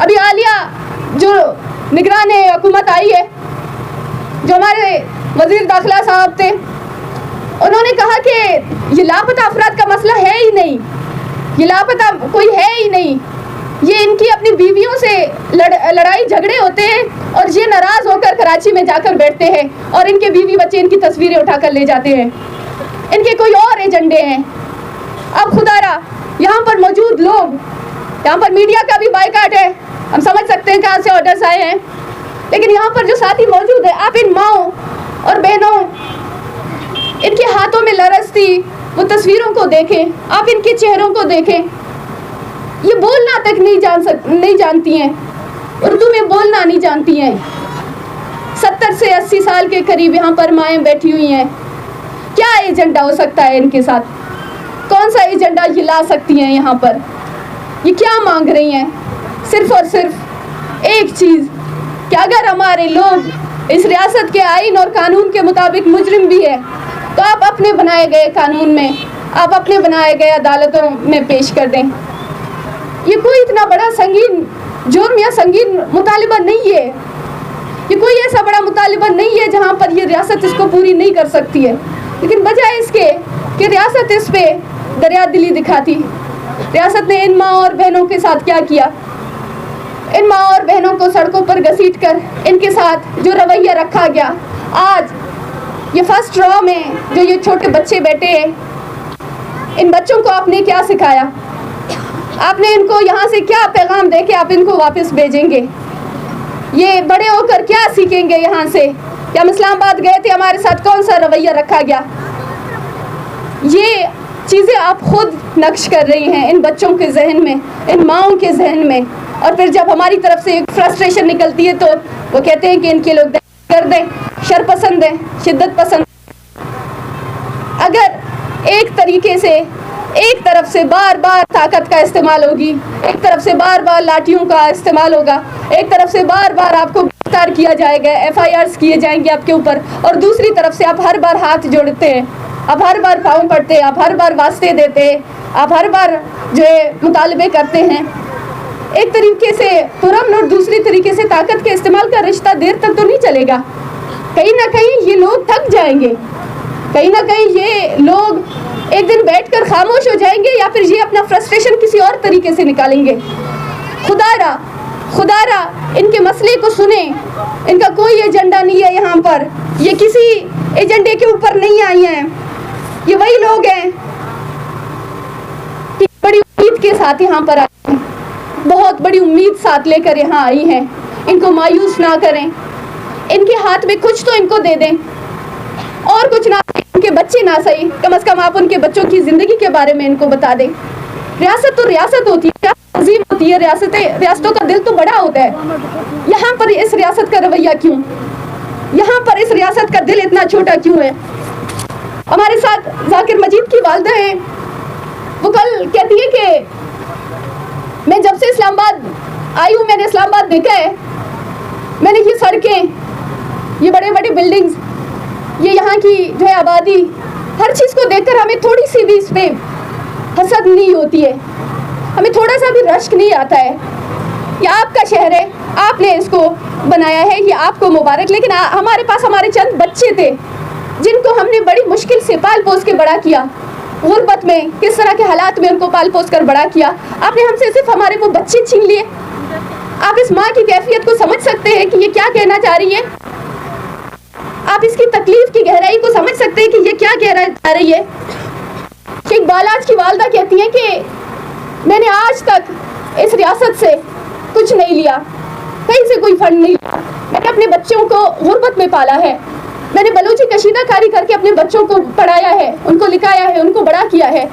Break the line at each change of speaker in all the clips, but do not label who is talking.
ابھی حالیہ جو نگران حکومت آئی ہے، جو ہمارے وزیر داخلہ صاحب تھے، انہوں نے کہا کہ یہ لاپتہ افراد کا مسئلہ ہے ہی نہیں، یہ لاپتہ کوئی ہے ہی نہیں، یہ ان کی اپنی بیویوں سے لڑائی جھگڑے ہوتے ہیں اور یہ ناراض ہو کر کراچی میں جا کر بیٹھتے ہیں اور ان کے بیوی بچے ان کی تصویریں اٹھا کر لے جاتے ہیں، ان کے کوئی اور ایجنڈے ہیں۔ اب خدا را یہاں پر موجود لوگ، یہاں پر میڈیا کا بھی بائیکاٹ ہے، ہم سمجھ سکتے ہیں کہاں سے آرڈرز آئے ہیں، لیکن یہاں پر جو ساتھی موجود ہیں، آپ ان ماؤں اور بہنوں، ان کے ہاتھوں میں لرزتی وہ تصویروں کو دیکھیں، آپ ان کے چہروں کو دیکھیں، یہ بولنا تک نہیں جانتی ہیں، اردو میں بولنا نہیں جانتی ہیں۔ 70 سے 80 سال کے قریب یہاں پر مائیں بیٹھی ہوئی ہیں، کیا ایجنڈا ہو سکتا ہے ان کے ساتھ؟ کون سا ایجنڈا یہ لا سکتی ہیں یہاں پر؟ یہ کیا مانگ رہی ہیں؟ صرف اور صرف ایک چیز کہ اگر ہمارے لوگ اس ریاست کے آئین اور قانون کے مطابق مجرم بھی ہے تو آپ اپنے بنائے گئے قانون میں، آپ اپنے بنائے گئے عدالتوں میں پیش کر دیں۔ یہ کوئی اتنا بڑا سنگین جرم یا سنگین مطالبہ نہیں ہے، یہ کوئی ایسا بڑا مطالبہ نہیں ہے جہاں پر یہ ریاست اس کو پوری نہیں کر سکتی ہے، لیکن بجائے اس کے کہ ریاست اس پہ دریا دلی دکھاتی، ریاست نے ان ماں اور بہنوں کے ساتھ کیا کیا؟ ان ماں اور بہنوں کو سڑکوں پر گھسیٹ کر ان کے ساتھ جو رویہ رکھا گیا، آج یہ فرسٹ رو میں جو یہ چھوٹے بچے بیٹھے ہیں، ان بچوں کو آپ نے کیا سکھایا؟ آپ نے ان کو یہاں سے کیا پیغام دے کے آپ ان کو واپس بھیجیں گے؟ یہ بڑے ہو کر کیا سیکھیں گے یہاں سے کہ ہم اسلام آباد گئے تھے، ہمارے ساتھ کون سا رویہ رکھا گیا؟ یہ چیزیں آپ خود نقش کر رہی ہیں ان بچوں کے ذہن میں، ان ماؤں کے ذہن میں، اور پھر جب ہماری طرف سے ایک فرسٹریشن نکلتی ہے تو وہ کہتے ہیں کہ ان کے لوگ کر دیں، شر پسند ہیں، شدت پسند۔ اگر ایک طریقے سے ایک طرف سے بار بار طاقت کا استعمال ہوگی، ایک طرف سے بار بار لاٹھیوں کا استعمال ہوگا، ایک طرف سے بار بار آپ کو گرفتار کیا جائے گا، FIRs کیے جائیں گے آپ کے اوپر، اور دوسری طرف سے آپ ہر بار ہاتھ جوڑتے ہیں، آپ ہر بار پاؤں پڑتے ہیں، آپ ہر بار واسطے دیتے ہیں، آپ ہر بار جو ہے مطالبے کرتے ہیں، ایک طریقے سے پرامن اور دوسری طریقے سے طاقت کے استعمال کا رشتہ دیر تک تو نہیں چلے گا، کہیں نہ کہیں یہ لوگ تھک جائیں گے، کہیں نہ کہیں یہ لوگ ایک دن بیٹھ کر خاموش ہو جائیں گے، یا پھر یہ اپنا فرسٹریشن کسی اور طریقے سے نکالیں گے۔ خدا را ان کے مسئلے کو سنیں، ان کا کوئی ایجنڈا نہیں ہے یہاں پر، یہ کسی ایجنڈے کے اوپر نہیں آئی ہیں، یہ وہی لوگ ہیں کہ بڑی امید کے ساتھ یہاں پر آئی ہیں، بہت بڑی امید ساتھ لے کر یہاں آئی ہیں، ان کو مایوس نہ کریں، ان کے ہاتھ میں کچھ تو ان کو دے دیں، اور کچھ نہ، ان کے بچے نہ صحیح، کم از کم آپ ان کے بچوں کی زندگی کے بارے میں ان کو بتا دیں۔ ریاست تو ریاست ہوتی ہے، عظیم ہوتی ہے، ریاستوں کا دل تو بڑا ہوتا ہے، یہاں پر اس ریاست کا رویہ کیوں؟ یہاں پر اس ریاست کا دل اتنا چھوٹا کیوں ہے؟ ہمارے ساتھ ذاکر مجید کی والدہ ہیں، وہ کل کہتی ہے کہ میں جب سے اسلام آباد آئی ہوں، میں نے اسلام آباد دیکھا ہے، میں نے یہ سڑکیں، یہ بڑے بڑے بلڈنگز، یہ یہاں کی جو ہے آبادی، ہر چیز کو دیکھ کر ہمیں تھوڑی سی بھی اس پہ حسد نہیں ہوتی ہے، ہمیں تھوڑا سا بھی رشک نہیں آتا ہے۔ یہ آپ کا شہر ہے، آپ نے اس کو بنایا ہے، یہ آپ کو مبارک، لیکن ہمارے پاس ہمارے چند بچے تھے جن کو ہم نے بڑی مشکل سے پال پوس کے بڑا کیا، غربت میں کس طرح کے حالات میں ان کو پال پوس کر بڑا کیا، آپ نے ہم سے صرف ہمارے وہ بچے چھین لیے۔ آپ اس ماں کی کیفیت کو سمجھ سکتے ہیں کہ یہ کیا کہنا چاہ رہی ہے؟ آپ اس کی تکلیف کی گہرائی کو سمجھ سکتے ہیں کہ یہ کیا کہنا چاہ رہی ہے؟ شیخ بالاج کی والدہ کہتی ہیں کہ میں نے آج تک اس ریاست سے کچھ نہیں لیا، کہیں سے کوئی فنڈ نہیں لیا، میں نے اپنے بچوں کو غربت میں پالا ہے، میں نے بلوچی کشیدہ کاری کر کے اپنے بچوں کو پڑھایا ہے، ان کو لکھایا ہے، ان کو بڑا کیا ہے۔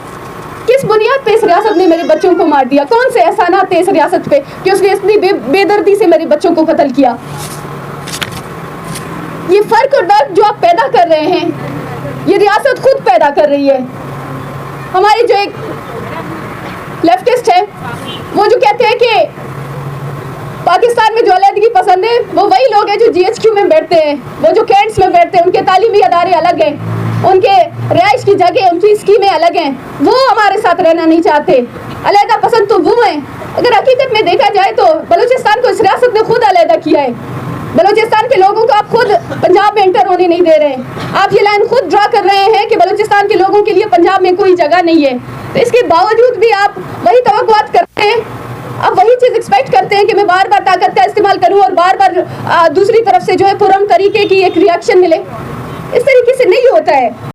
کس بنیاد پہ اس ریاست نے میرے بچوں کو مار دیا؟ کون سے احسانات تھے اس ریاست پہ کہ اس نے اتنی بے دردی سے میرے بچوں کو قتل کیا؟ یہ فرق اور درد جو آپ پیدا کر رہے ہیں، یہ ریاست خود پیدا کر رہی ہے۔ ہمارے جو ایک لیفٹسٹ ہے، وہ جو کہتے ہیں کہ پاکستان میں جو علیحدگی پسند ہے، وہ وہی لوگ ہیں جو GHQ میں بیٹھتے ہیں، وہ جو کینٹس میں بیٹھتے ہیں، ان کے تعلیمی ادارے الگ ہیں، ان کے رہائش کی جگہ، ان کی اسکیمیں الگ ہیں، وہ ہمارے ساتھ رہنا نہیں چاہتے۔ علیحدہ پسند تو وہ ہیں اگر حقیقت میں دیکھا جائے تو بلوچستان کو اس ریاست نے خود علیحدہ کیا ہے. بلوچستان کے لوگوں کو آپ خود پنجاب میں انٹر ہونے نہیں دے رہے ہیں. آپ یہ لائن خود ڈرا کر رہے ہیں کہ بلوچستان کے لوگوں کے لیے پنجاب میں کوئی جگہ نہیں ہے. تو اس کے باوجود بھی آپ وہی توقعات کرتے ہیں, آپ وہی چیز ایکسپیکٹ کرتے ہیں کہ میں بار بار طاقت کا استعمال کروں اور بار بار دوسری طرف سے جو ہے پرم طریقے کی ایک ریاکشن ملے. اس طریقے سے نہیں ہوتا ہے.